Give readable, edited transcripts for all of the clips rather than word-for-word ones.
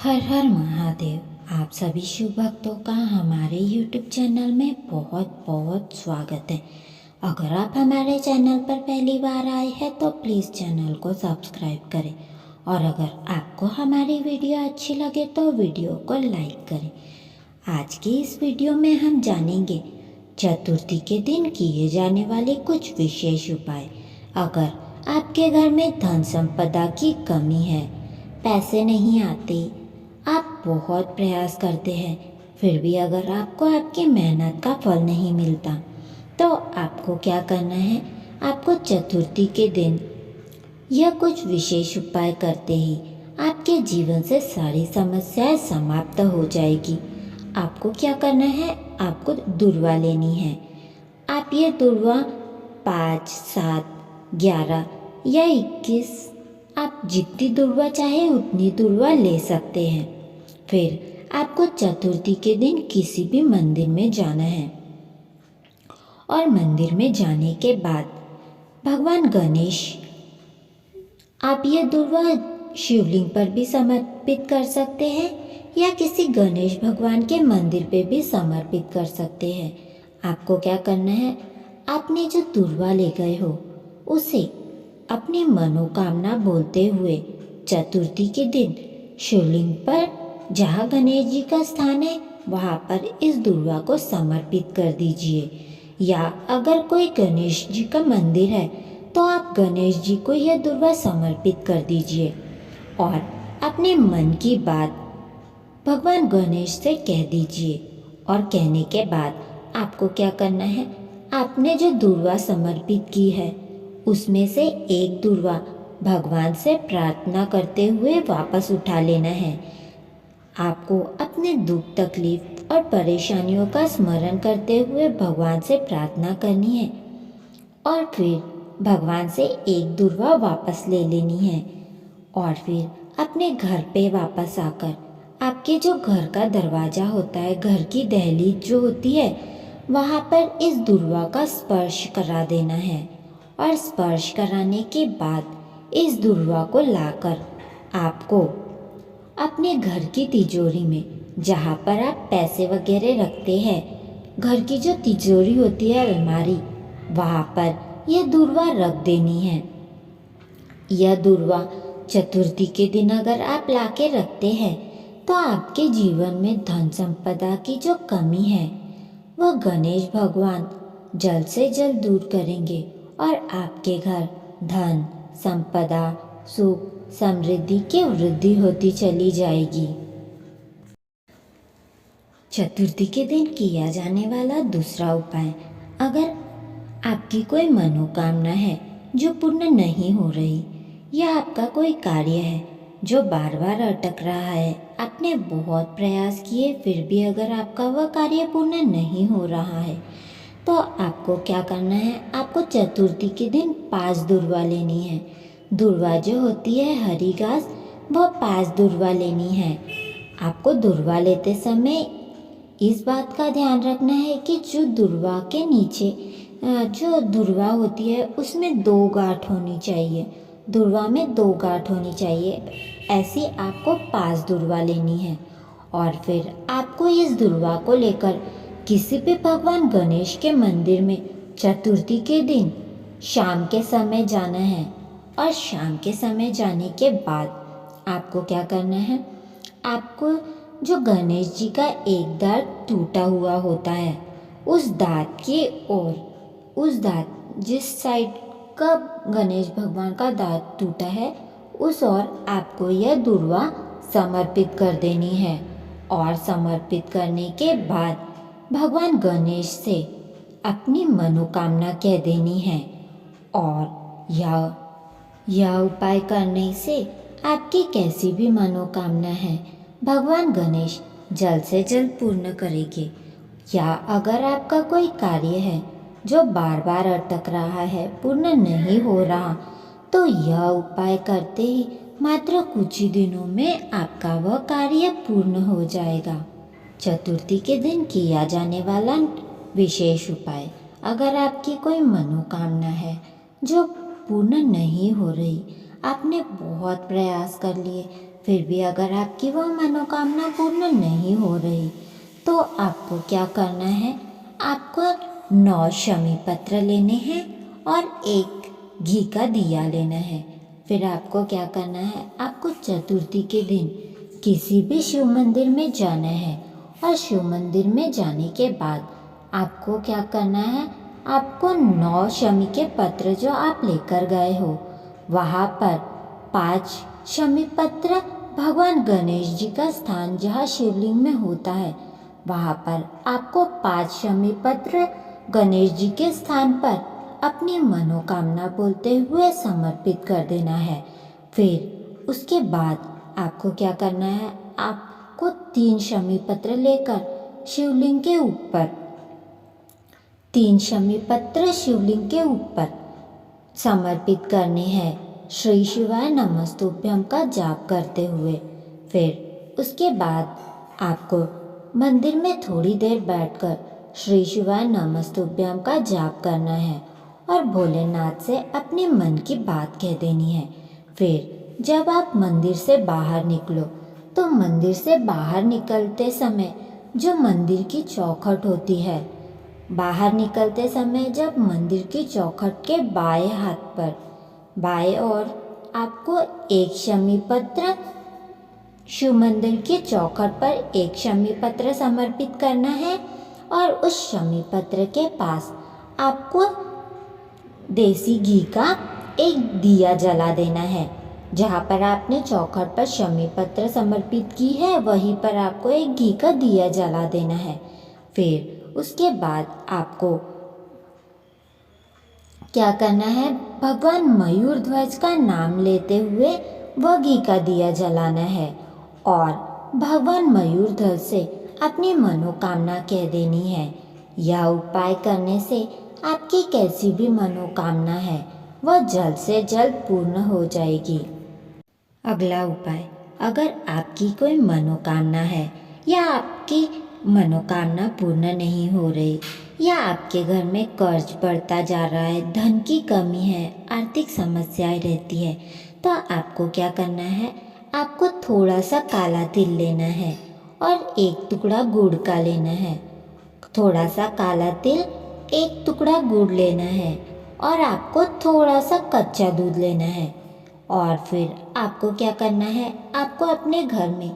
हर हर महादेव। आप सभी शिव भक्तों का हमारे YouTube चैनल में बहुत बहुत स्वागत है। अगर आप हमारे चैनल पर पहली बार आए हैं तो प्लीज़ चैनल को सब्सक्राइब करें और अगर आपको हमारी वीडियो अच्छी लगे तो वीडियो को लाइक करें। आज की इस वीडियो में हम जानेंगे चतुर्थी के दिन किए जाने वाले कुछ विशेष उपाय। अगर आपके घर में धन संपदा की कमी है, पैसे नहीं आते, आप बहुत प्रयास करते हैं, फिर भी अगर आपको आपकी मेहनत का फल नहीं मिलता तो आपको क्या करना है। आपको चतुर्थी के दिन यह कुछ विशेष उपाय करते ही आपके जीवन से सारी समस्याएं समाप्त हो जाएगी। आपको क्या करना है, आपको दुर्वा लेनी है। आप ये दुर्वा 5, 7, 11 या 21, आप जितनी दुर्वा चाहे उतनी दुर्वा ले सकते हैं। फिर आपको चतुर्थी के दिन किसी भी मंदिर में जाना है और मंदिर में जाने के बाद भगवान गणेश, आप ये दुर्वा शिवलिंग पर भी समर्पित कर सकते हैं या किसी गणेश भगवान के मंदिर पे भी समर्पित कर सकते हैं। आपको क्या करना है, आपने जो दुर्वा ले गए हो उसे अपनी मनोकामना बोलते हुए चतुर्थी के दिन शिवलिंग पर, जहाँ गणेश जी का स्थान है, वहाँ पर इस दुर्वा को समर्पित कर दीजिए। या अगर कोई गणेश जी का मंदिर है तो आप गणेश जी को यह दुर्वा समर्पित कर दीजिए और अपने मन की बात भगवान गणेश से कह दीजिए। और कहने के बाद आपको क्या करना है, आपने जो दुर्वा समर्पित की है उसमें से एक दुर्वा भगवान से प्रार्थना करते हुए वापस उठा लेना है। आपको अपने दुख, तकलीफ और परेशानियों का स्मरण करते हुए भगवान से प्रार्थना करनी है और फिर भगवान से एक दुर्वा वापस ले लेनी है और फिर अपने घर पे वापस आकर आपके जो घर का दरवाज़ा होता है, घर की दहलीज जो होती है, वहाँ पर इस दुर्वा का स्पर्श करा देना है और स्पर्श कराने के बाद इस दुर्वा को लाकर आपको अपने घर की तिजोरी में, जहाँ पर आप पैसे वगैरह रखते हैं, घर की जो तिजोरी होती है, अलमारी, वहाँ पर यह दुर्वा रख देनी है। यह दुर्वा चतुर्थी के दिन अगर आप लाके रखते हैं तो आपके जीवन में धन संपदा की जो कमी है वह गणेश भगवान जल्द से जल्द दूर करेंगे और आपके घर धन, संपदा, सुख, समृद्धि की वृद्धि होती चली जाएगी। चतुर्थी के दिन किया जाने वाला दूसरा उपाय, अगर आपकी कोई मनोकामना है जो पूर्ण नहीं हो रही या आपका कोई कार्य है जो बार बार अटक रहा है, आपने बहुत प्रयास किए फिर भी अगर आपका वह कार्य पूर्ण नहीं हो रहा है तो आपको क्या करना है, आपको चतुर्थी के दिन 5 दुर्वा लेनी है। दुर्वा जो होती है हरी घास, वह 5 दुर्वा लेनी है। आपको दुर्वा लेते समय इस बात का ध्यान रखना है कि जो दुर्वा के नीचे जो दुर्वा होती है उसमें 2 गांठ होनी चाहिए, दुर्वा में 2 गांठ होनी चाहिए। ऐसी आपको 5 दुर्वा लेनी है और फिर आपको इस दुर्वा को लेकर किसी भी भगवान गणेश के मंदिर में चतुर्थी के दिन शाम के समय जाना है और शाम के समय जाने के बाद आपको क्या करना है, आपको जो गणेश जी का एक दांत टूटा हुआ होता है उस दांत की ओर, उस दांत जिस साइड का गणेश भगवान का दांत टूटा है उस ओर आपको यह दुर्वा समर्पित कर देनी है और समर्पित करने के बाद भगवान गणेश से अपनी मनोकामना कह देनी है और यह उपाय करने से आपकी कैसी भी मनोकामना है भगवान गणेश जल्द से जल्द पूर्ण करेंगे। या अगर आपका कोई कार्य है जो बार बार अटक रहा है, पूर्ण नहीं हो रहा, तो यह उपाय करते ही मात्र कुछ ही दिनों में आपका वह कार्य पूर्ण हो जाएगा। चतुर्थी के दिन किया जाने वाला विशेष उपाय, अगर आपकी कोई मनोकामना है जो पूर्ण नहीं हो रही, आपने बहुत प्रयास कर लिए फिर भी अगर आपकी वह मनोकामना पूर्ण नहीं हो रही तो आपको क्या करना है, आपको 9 शमी पत्र लेने हैं और एक घी का दिया लेना है। फिर आपको क्या करना है, आपको चतुर्थी के दिन किसी भी शिव मंदिर में जाना है और शिव मंदिर में जाने के बाद आपको क्या करना है, आपको 9 शमी के पत्र जो आप लेकर गए हो वहाँ पर 5 शमी पत्र भगवान गणेश जी का स्थान जहाँ शिवलिंग में होता है वहाँ पर आपको 5 शमी पत्र गणेश जी के स्थान पर अपनी मनोकामना बोलते हुए समर्पित कर देना है। फिर उसके बाद आपको क्या करना है, आपको 3 शमी पत्र लेकर शिवलिंग के ऊपर 3 शमी पत्र शिवलिंग के ऊपर समर्पित करने हैं श्री शिवाय नमस्तुभ्यम का जाप करते हुए। फिर उसके बाद आपको मंदिर में थोड़ी देर बैठकर श्री शिवाय नमस्तुभ्यम का जाप करना है और भोलेनाथ से अपने मन की बात कह देनी है। फिर जब आप मंदिर से बाहर निकलो तो मंदिर से बाहर निकलते समय जो मंदिर की चौखट होती है, बाहर निकलते समय जब मंदिर की चौखट के बाएं हाथ पर बाएं ओर आपको 1 शमी पत्र शिव मंदिर की चौखट पर 1 शमी पत्र समर्पित करना है और उस शमी पत्र के पास आपको देसी घी का एक दिया जला देना है। जहाँ पर आपने चौखट पर शमी पत्र समर्पित की है वहीं पर आपको एक घी का दिया जला देना है। फिर उसके बाद आपको क्या करना है, भगवान मयूर ध्वज का नाम लेते हुए वह घी का दिया जलाना है और भगवान मयूर ध्वज से अपनी मनोकामना कह देनी है। यह उपाय करने से आपकी कैसी भी मनोकामना है वह जल्द से जल्द पूर्ण हो जाएगी। अगला उपाय, अगर आपकी कोई मनोकामना है या आपकी मनोकामना पूर्ण नहीं हो रही या आपके घर में कर्ज बढ़ता जा रहा है, धन की कमी है, आर्थिक समस्याएं रहती है, तो आपको क्या करना है, आपको थोड़ा सा काला तिल लेना है और 1 टुकड़ा गुड़ का लेना है। थोड़ा सा काला तिल, 1 टुकड़ा गुड़ लेना है और आपको थोड़ा सा कच्चा दूध लेना है। और फिर आपको क्या करना है, आपको अपने घर में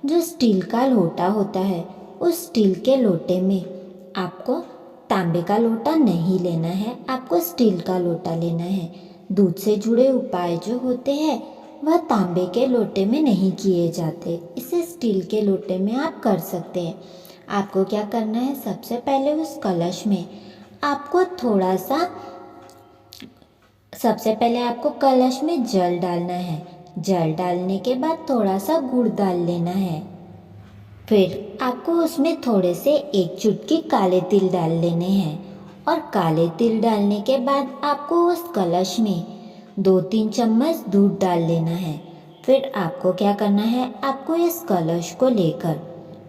जो स्टील का लोटा होता है उस स्टील के लोटे में आपको तांबे का लोटा नहीं लेना है, आपको स्टील का लोटा लेना है। दूध से जुड़े उपाय जो होते हैं वह तांबे के लोटे में नहीं किए जाते, इसे स्टील के लोटे में आप कर सकते हैं। आपको क्या करना है, सबसे पहले उस कलश में आपको सबसे पहले आपको कलश में जल डालना है। जल डालने के बाद थोड़ा सा गुड़ डाल लेना है। फिर आपको उसमें थोड़े से 1 चुटकी काले तिल डाल लेने हैं और काले तिल डालने के बाद आपको उस कलश में 2-3 चम्मच दूध डाल लेना है। फिर आपको क्या करना है, आपको इस कलश को लेकर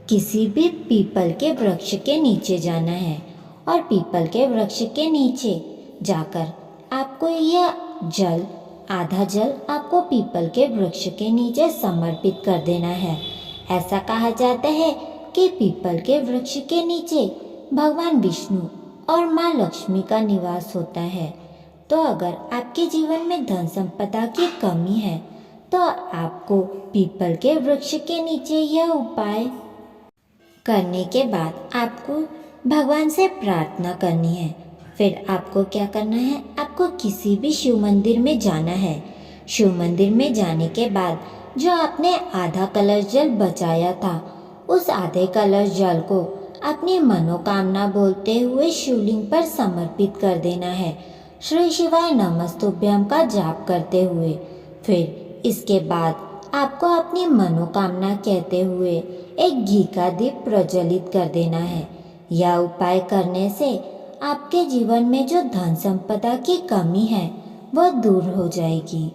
किसी भी पीपल के वृक्ष के नीचे जाना है और पीपल के वृक्ष के नीचे जाकर आपको यह जल, आधा जल आपको पीपल के वृक्ष के नीचे समर्पित कर देना है। ऐसा कहा जाता है कि पीपल के वृक्ष के नीचे भगवान विष्णु और माँ लक्ष्मी का निवास होता है। तो अगर आपके जीवन में धन संपदा की कमी है तो आपको पीपल के वृक्ष के नीचे यह उपाय करने के बाद आपको भगवान से प्रार्थना करनी है। फिर आपको क्या करना है, आपको किसी भी शिव मंदिर में जाना है। शिव मंदिर में जाने के बाद जो आपने आधा कलश जल बचाया था उस आधे कलश जल को अपनी मनोकामना बोलते हुए शिवलिंग पर समर्पित कर देना है, श्री शिवाय नमस्तुभ्यम का जाप करते हुए। फिर इसके बाद आपको अपनी मनोकामना कहते हुए एक घी का दीप प्रज्वलित कर देना है। यह उपाय करने से आपके जीवन में जो धन संपदा की कमी है वह दूर हो जाएगी।